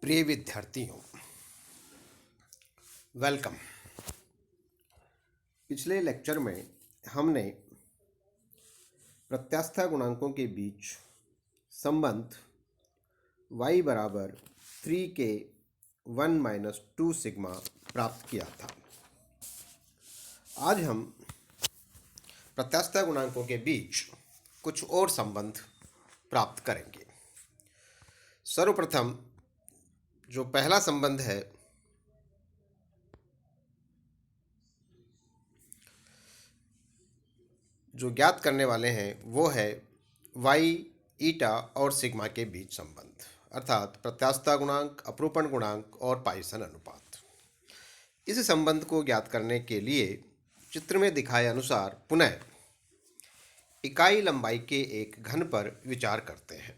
प्रिय विद्यार्थियों, वेलकम। पिछले लेक्चर में हमने प्रत्यास्था गुणांकों के बीच संबंध y बराबर 3k 1 माइनस 2 सिग्मा प्राप्त किया था। आज हम प्रत्यास्था गुणांकों के बीच कुछ और संबंध प्राप्त करेंगे। सर्वप्रथम जो पहला संबंध है जो ज्ञात करने वाले हैं वो है y ईटा और सिग्मा के बीच संबंध, अर्थात प्रत्यास्था गुणांक, अपरूपण गुणांक और पाइसन अनुपात। इस संबंध को ज्ञात करने के लिए चित्र में दिखाए अनुसार पुनः इकाई लंबाई के एक घन पर विचार करते हैं,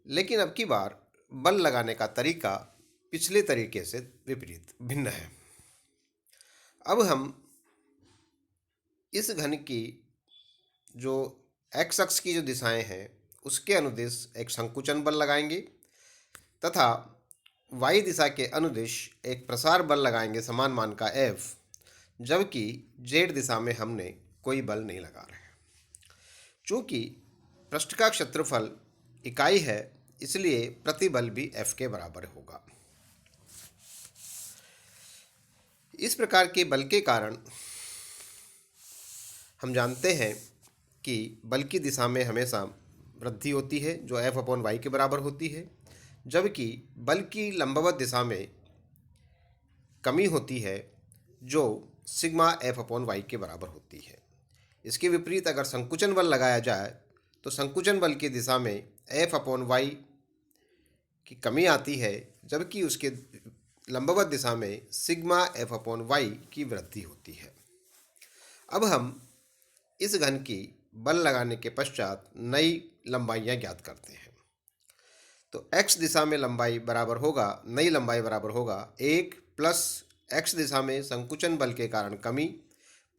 लेकिन अब की बार बल लगाने का तरीका पिछले तरीके से विपरीत भिन्न है। अब हम इस घन की जो एक्स अक्ष की जो दिशाएं हैं उसके अनुदिश एक संकुचन बल लगाएंगे तथा वाई दिशा के अनुदिश एक प्रसार बल लगाएंगे समान मान का F, जबकि जेड दिशा में हमने कोई बल नहीं लगा रहे। चूँकि पृष्ठ का क्षेत्रफल इकाई है इसलिए प्रतिबल भी F के बराबर होगा। इस प्रकार के बल के कारण हम जानते हैं कि बल की दिशा में हमेशा वृद्धि होती है जो F/y के बराबर होती है, जबकि बल की लंबवत दिशा में कमी होती है जो सिग्मा F/y के बराबर होती है। इसके विपरीत अगर संकुचन बल लगाया जाए तो संकुचन बल की दिशा में F/y की कमी आती है, जबकि उसके लंबवत दिशा में सिग्मा F/y की वृद्धि होती है। अब हम इस घन की बल लगाने के पश्चात नई लंबाइयाँ ज्ञात करते हैं। तो x दिशा में लंबाई बराबर होगा, नई लंबाई बराबर होगा 1 प्लस x दिशा में संकुचन बल के कारण कमी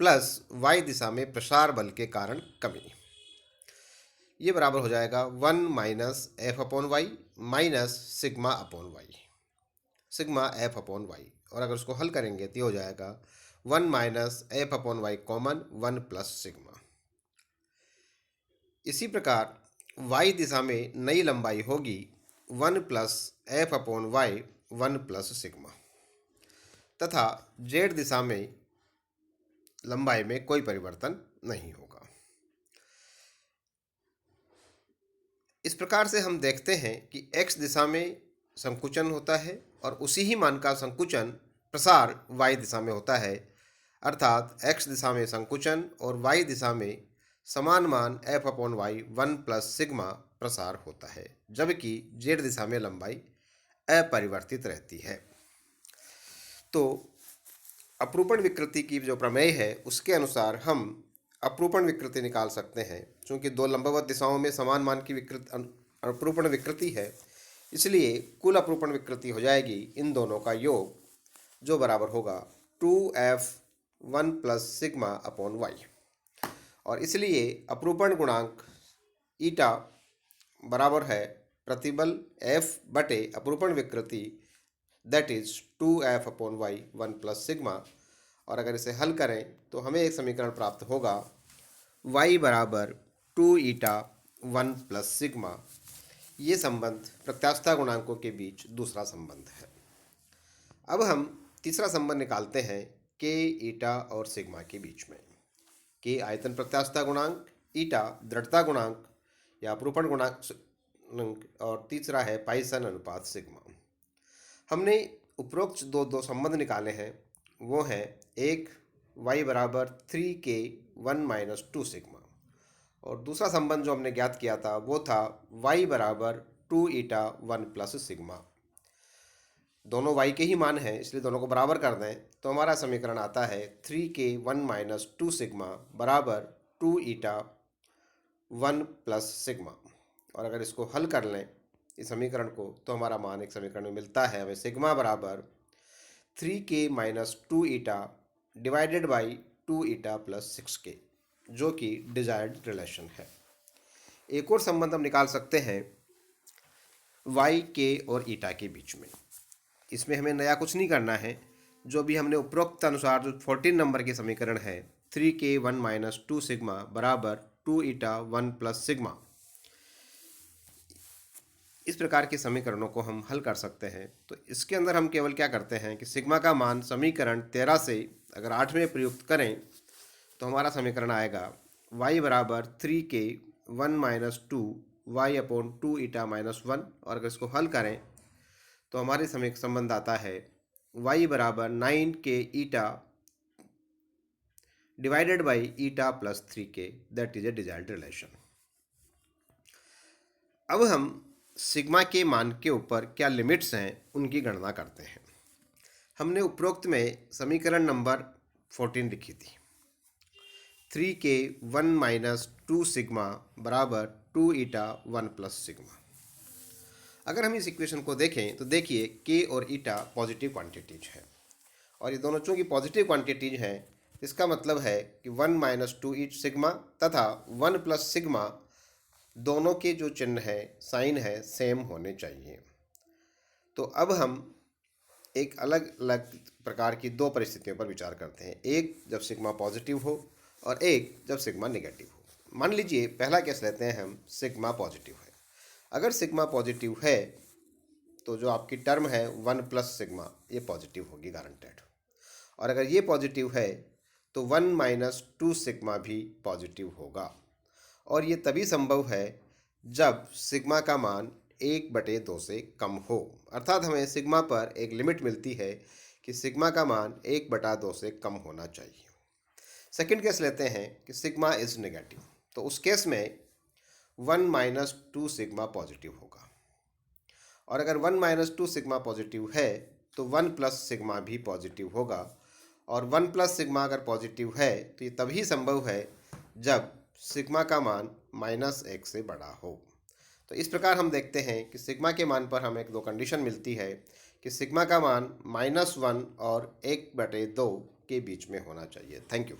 प्लस y दिशा में प्रसार बल के कारण कमी। ये बराबर हो जाएगा 1 minus F/y minus sigma F/y, और अगर उसको हल करेंगे तो हो जाएगा 1 minus F/y common 1 plus sigma. इसी प्रकार y दिशा में नई लंबाई होगी 1 प्लस F/y 1 प्लस सिग्मा, तथा z दिशा में लंबाई में कोई परिवर्तन नहीं होगा। इस प्रकार से हम देखते हैं कि x दिशा में संकुचन होता है और उसी ही मान का संकुचन प्रसार y दिशा में होता है, अर्थात x दिशा में संकुचन और y दिशा में समान मान F/y 1 प्लस सिग्मा प्रसार होता है, जबकि z दिशा में लंबाई अपरिवर्तित रहती है। तो अपरूपण विकृति की जो प्रमेय है उसके अनुसार हम अपरूपण विकृति निकाल सकते हैं। चूँकि दो लंबवत दिशाओं में समान मान की अपरूपण विकृति है, इसलिए कुल अपरूपण विकृति हो जाएगी इन दोनों का योग, जो बराबर होगा 2F 1 plus sigma upon y। और इसलिए अपरूपण गुणांक ईटा बराबर है प्रतिबल F बटे अपरूपण विकृति, that is 2F/y 1 plus sigma. और अगर इसे हल करें तो हमें एक समीकरण प्राप्त होगा y बराबर 2 ईटा 1 प्लस सिग्मा। ये संबंध प्रत्यास्था गुणांकों के बीच दूसरा संबंध है। अब हम तीसरा संबंध निकालते हैं k ईटा और सिग्मा के बीच में। k आयतन प्रत्यास्था गुणांक, ईटा दृढ़ता गुणांक या अपरूपण गुणांक, और तीसरा है पाइसन अनुपात सिग्मा। हमने उपरोक्त दो संबंध निकाले हैं, वो हैं एक y बराबर 3k 1 माइनस 2 सिग्मा, और दूसरा संबंध जो हमने ज्ञात किया था वो था y बराबर 2 ईटा 1 प्लस सिग्मा। दोनों y के ही मान हैं, इसलिए दोनों को बराबर कर दें तो हमारा समीकरण आता है 3k 1 माइनस 2 सिग्मा बराबर 2 ईटा 1 प्लस सिग्मा। और अगर इसको हल कर लें इस समीकरण को तो हमारा मान एक समीकरण में मिलता है, हमें सिग्मा बराबर 3k minus 2 eta divided by 2 eta plus 6k, जो कि डिजायर्ड रिलेशन है। एक और संबंध हम निकाल सकते हैं वाई के और ईटा के बीच में। इसमें हमें नया कुछ नहीं करना है, जो भी हमने उपरोक्त अनुसार जो 14 नंबर के समीकरण है 3k1 माइनस 2 सिग्मा बराबर 2 ईटा 1 प्लस सिग्मा, इस प्रकार के समीकरणों को हम हल कर सकते हैं। तो इसके अंदर हम केवल क्या करते हैं कि सिग्मा का मान समीकरण 13 से अगर 8 में प्रयुक्त करें तो हमारा समीकरण आएगा y बराबर 3k1 minus 2 y upon 2 eta minus 1, और अगर इसको हल करें तो हमारे संबंध आता है y बराबर 9k eta divided by eta plus 3k, that is a desired relation. अब हम सिग्मा के मान के ऊपर क्या लिमिट्स हैं उनकी गणना करते हैं। हमने उपरोक्त में समीकरण नंबर 14 लिखी थी 3k1 माइनस 2 सिग्मा बराबर 2 ईटा 1 प्लस सिग्मा। अगर हम इस इक्वेशन को देखें तो देखिए k और ईटा पॉजिटिव क्वांटिटीज है, और ये दोनों चूँकि पॉजिटिव क्वांटिटीज हैं इसका मतलब है कि 1 माइनस 2 ईट सिग्मा तथा 1 प्लस सिग्मा दोनों के जो चिन्ह है साइन है सेम होने चाहिए। तो अब हम एक अलग अलग प्रकार की दो परिस्थितियों पर विचार करते हैं, एक जब सिग्मा पॉजिटिव हो और एक जब सिग्मा नेगेटिव हो। मान लीजिए पहला केस लेते हैं हम, सिग्मा पॉजिटिव है। अगर सिग्मा पॉजिटिव है तो जो आपकी टर्म है 1 प्लस सिग्मा ये पॉजिटिव होगी गारंटेड, और अगर ये पॉजिटिव है तो 1 माइनस 2 सिग्मा भी पॉजिटिव होगा, और ये तभी संभव है जब सिग्मा का मान 1/2 से कम हो, अर्थात हमें सिग्मा पर एक लिमिट मिलती है कि सिग्मा का मान 1/2 से कम होना चाहिए। सेकंड केस लेते हैं कि सिग्मा इज नेगेटिव, तो उस केस में 1 माइनस 2 सिग्मा पॉजिटिव होगा, और अगर 1 माइनस 2 सिग्मा पॉजिटिव है तो 1 प्लस सिग्मा भी पॉजिटिव होगा, और 1 प्लस सिग्मा अगर पॉजिटिव है तो ये तभी संभव है जब सिग्मा का मान -1 से बड़ा हो। तो इस प्रकार हम देखते हैं कि सिग्मा के मान पर हमें दो कंडीशन मिलती है कि सिग्मा का मान -1 और 1/2 के बीच में होना चाहिए। Thank you.